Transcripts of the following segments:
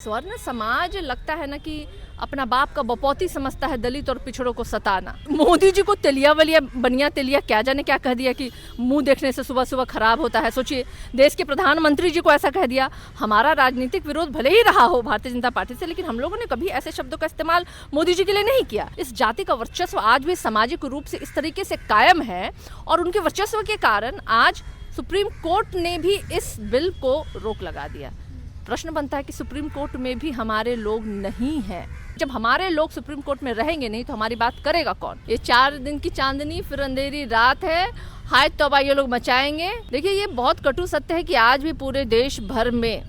स्वर्ण समाज लगता है ना कि अपना बाप का बपौती समझता है दलित और पिछड़ों को सताना। मोदी जी को तेलिया वलिया बनिया तेलिया क्या जाने क्या कह दिया कि मुंह देखने से सुबह सुबह खराब होता है। सोचिए, देश के प्रधानमंत्री जी को ऐसा कह दिया। हमारा राजनीतिक विरोध भले ही रहा हो भारतीय जनता पार्टी से, लेकिन हम लोगों ने कभी ऐसे शब्दों का इस्तेमाल मोदी जी के लिए नहीं किया। इस जाति का वर्चस्व आज भी सामाजिक रूप से इस तरीके से कायम है और उनके वर्चस्व के कारण आज सुप्रीम कोर्ट ने भी इस बिल को रोक लगा दिया। प्रश्न बनता है कि सुप्रीम कोर्ट में भी हमारे लोग नहीं हैं। जब हमारे लोग सुप्रीम कोर्ट में रहेंगे नहीं तो हमारी बात करेगा कौन? ये 4 दिन की चांदनी फिर अंधेरी रात है, हाय तौबा ये लोग मचाएंगे। देखिए, ये बहुत कटु सत्य है कि आज भी पूरे देश भर में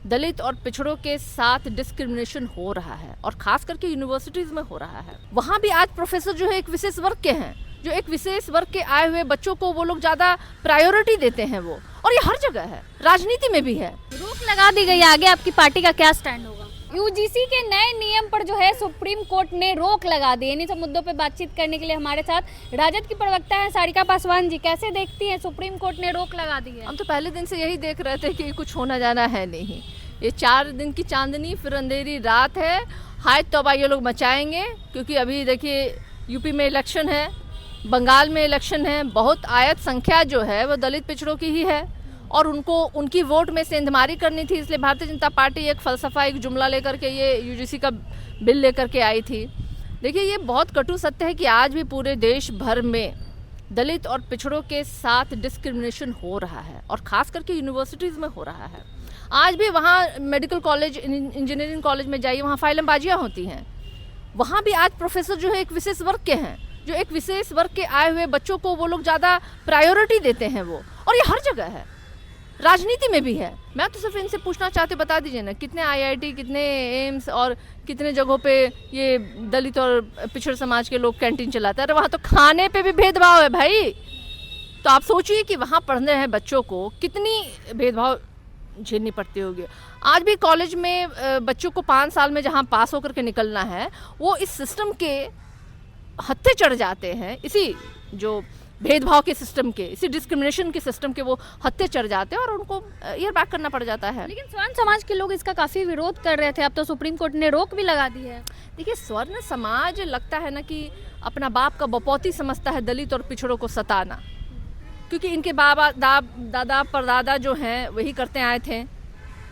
दलित और पिछड़ों के साथ डिस्क्रिमिनेशन हो रहा है और खास करके यूनिवर्सिटीज में हो रहा है। वहाँ भी आज प्रोफेसर जो है एक विशेष वर्ग के हैं, जो एक विशेष वर्ग के आए हुए बच्चों को वो लोग ज्यादा प्रायोरिटी देते हैं वो, और ये हर जगह है, राजनीति में भी है। रोक लगा दी गई, आगे आपकी पार्टी का क्या स्टैंड होगा? यूजीसी के नए नियम पर जो है सुप्रीम कोर्ट ने रोक लगा दी। इन्हीं सब मुद्दों पे बातचीत करने के लिए हमारे साथ राजद की प्रवक्ता है सारिका पासवान जी। कैसे देखती हैं सुप्रीम कोर्ट ने रोक लगा दी है? हम तो पहले दिन से यही देख रहे थे कि कुछ होना जाना है नहीं। ये 4 दिन की चांदनी फिर अंधेरी रात है, हाय तौबा ये लोग मचाएंगे। क्योंकि अभी देखिए यूपी में इलेक्शन है, बंगाल में इलेक्शन है, बहुत आयत संख्या जो है वो दलित पिछड़ों की ही है और उनको उनकी वोट में सेंधमारी करनी थी। इसलिए भारतीय जनता पार्टी एक फलसफा, एक जुमला लेकर के ये यूजीसी का बिल लेकर के आई थी। देखिए, ये बहुत कटु सत्य है कि आज भी पूरे देश भर में दलित और पिछड़ों के साथ डिस्क्रिमिनेशन हो रहा है और खास करके यूनिवर्सिटीज़ में हो रहा है। आज भी वहाँ मेडिकल कॉलेज, इंजीनियरिंग कॉलेज में जाइए, वहाँ फाइलमबाजियाँ होती हैं। वहाँ भी आज प्रोफेसर जो है एक विशेष वर्ग के हैं, जो एक विशेष वर्ग के आए हुए बच्चों को वो लोग ज़्यादा प्रायोरिटी देते हैं वो, और ये हर जगह है, राजनीति में भी है। मैं तो सिर्फ इनसे पूछना चाहती, बता दीजिए ना, कितने आईआईटी, कितने एम्स और कितने जगहों पे ये दलित और पिछड़ समाज के लोग कैंटीन चलाते हैं? अरे वहाँ तो खाने पे भी भेदभाव है भाई। तो आप सोचिए कि वहाँ पढ़ने हैं बच्चों को कितनी भेदभाव झेलनी पड़ती होगी। आज भी कॉलेज में बच्चों को 5 साल में जहाँ पास होकर के निकलना है, वो इस सिस्टम के हत्थे चढ़ जाते हैं, इसी जो भेदभाव के सिस्टम के, इसी डिस्क्रिमिनेशन के सिस्टम के वो हत्थे चढ़ जाते हैं और उनको ईयर बैक करना पड़ जाता है। लेकिन स्वर्ण समाज के लोग इसका काफी विरोध कर रहे थे, अब तो सुप्रीम कोर्ट ने रोक भी लगा दी है। देखिए, स्वर्ण समाज लगता है ना कि अपना बाप का बपौती समझता है दलित और पिछड़ों को सताना। क्योंकि इनके बाबा दादा परदादा जो हैं वही करते आए थे।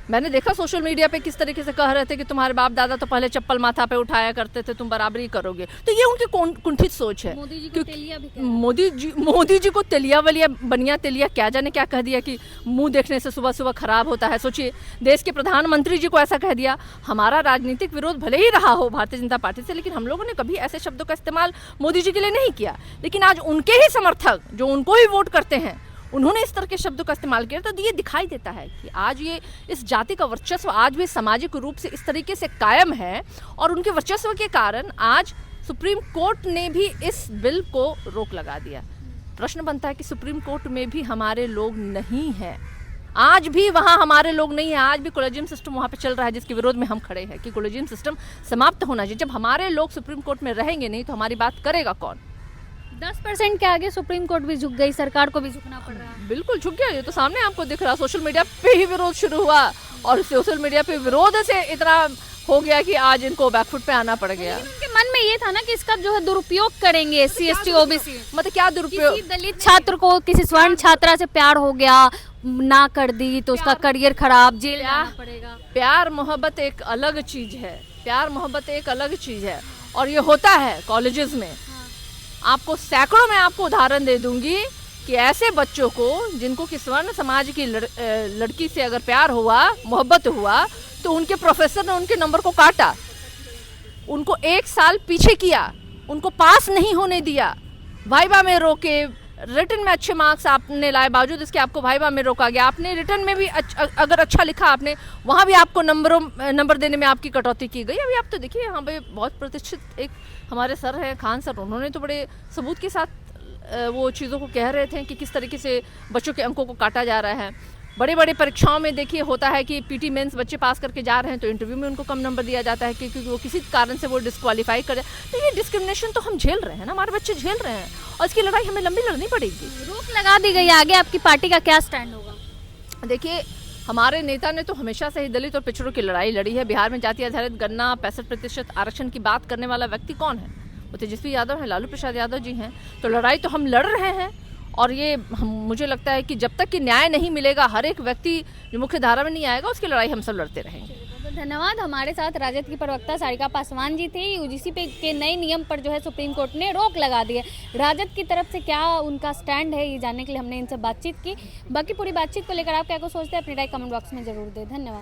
मैंने देखा सोशल मीडिया पे किस तरीके से कह रहे थे कि तुम्हारे बाप दादा तो पहले चप्पल माथा पे उठाया करते थे, तुम बराबरी करोगे। तो ये उनकी कुंठित सोच है। मोदी जी को तेलिया भी कहते हैं। मोदी जी को तेलिया वलिया बनिया तेलिया क्या जाने क्या कह दिया कि मुंह देखने से सुबह सुबह खराब होता है। सोचिए, देश के प्रधानमंत्री जी को ऐसा कह दिया। हमारा राजनीतिक विरोध भले ही रहा हो भारतीय जनता पार्टी से, लेकिन हम लोगों ने कभी ऐसे शब्दों का इस्तेमाल मोदी जी के लिए नहीं किया। लेकिन आज उनके ही समर्थक जो उनको ही वोट करते हैं, उन्होंने इस तरह के शब्दों का इस्तेमाल किया। तो ये दिखाई देता है कि आज ये इस जाति का वर्चस्व आज भी सामाजिक रूप से इस तरीके से कायम है और उनके वर्चस्व के कारण आज सुप्रीम कोर्ट ने भी इस बिल को रोक लगा दिया। प्रश्न बनता है कि सुप्रीम कोर्ट में भी हमारे लोग नहीं हैं। आज भी वहाँ हमारे लोग नहीं हैं। आज भी कोलेजियम सिस्टम वहाँ पे चल रहा है, जिसके विरोध में हम खड़े हैं कि कोलेजियम सिस्टम समाप्त होना चाहिए। जब हमारे लोग सुप्रीम कोर्ट में रहेंगे नहीं तो हमारी बात करेगा कौन? 10% के आगे सुप्रीम कोर्ट भी झुक गई, सरकार को भी झुकना पड़ रहा है। बिल्कुल झुक गया। ये तो सामने आपको दिख रहा, सोशल मीडिया पे ही विरोध शुरू हुआ और सोशल मीडिया पे विरोध से इतना हो गया कि आज इनको बैकफुट पे आना पड़ गया। उनके मन में ये था ना कि इसका जो है दुरुपयोग करेंगे SC ST OBC। मतलब क्या दुरुपयोग? किसी दलित छात्र को किसी स्वर्ण छात्रा से प्यार हो गया, ना कर दी तो उसका करियर खराब, जेल जाना पड़ेगा। प्यार मोहब्बत एक अलग चीज है, प्यार मोहब्बत एक अलग चीज है और ये होता है कॉलेजेस में। आपको सैकड़ों में आपको उदाहरण दे दूंगी कि ऐसे बच्चों को जिनको कि स्वर्ण समाज की लड़की से अगर प्यार हुआ, मोहब्बत हुआ, तो उनके प्रोफेसर ने उनके नंबर को काटा, उनको 1 साल पीछे किया, उनको पास नहीं होने दिया, वाइवा में रोके, रिटर्न में अच्छे मार्क्स आपने लाए, बावजूद इसके आपको वाइवा में रोका गया। आपने रिटर्न में भी अगर अच्छा लिखा आपने, वहाँ भी आपको नंबर देने में आपकी कटौती की गई। अभी आप तो देखिए, यहाँ पे बहुत प्रतिष्ठित एक हमारे सर हैं, खान सर, उन्होंने तो बड़े सबूत के साथ वो चीज़ों को कह रहे थे कि किस तरीके से बच्चों के अंकों को काटा जा रहा है। बड़े बड़े परीक्षाओं में देखिए होता है कि PT मेंस बच्चे पास करके जा रहे हैं तो इंटरव्यू में उनको कम नंबर दिया जाता है क्योंकि वो किसी कारण से वो डिस्क्वालीफाई कर जाए। तो ये डिस्क्रिमिनेशन तो हम झेल रहे हैं ना, हमारे बच्चे झेल रहे हैं और इसकी लड़ाई हमें लंबी लड़नी पड़ेगी। रोक लगा दी गई, आगे आपकी पार्टी का क्या स्टैंड होगा? देखिए, हमारे नेता ने तो हमेशा से ही दलित और पिछड़ों की लड़ाई लड़ी है। बिहार में जाति आधारित गणना 65% आरक्षण की बात करने वाला व्यक्ति कौन है? वो तेजस्वी यादव है, लालू प्रसाद यादव जी हैं। तो लड़ाई तो हम लड़ रहे हैं और ये मुझे लगता है कि जब तक कि न्याय नहीं मिलेगा, हर एक व्यक्ति जो मुख्य धारा में नहीं आएगा, उसकी लड़ाई हम सब लड़ते रहेंगे। तो धन्यवाद। हमारे साथ राजद की प्रवक्ता सारिका पासवान जी थे। यूजीसी के नए नियम पर जो है सुप्रीम कोर्ट ने रोक लगा दी है। राजद की तरफ से क्या उनका स्टैंड है, ये जानने के लिए हमने इनसे बातचीत की। बाकी पूरी बातचीत को लेकर आप क्या कुछ सोचते हैं, अपनी राय कमेंट बॉक्स में जरूर दें। धन्यवाद।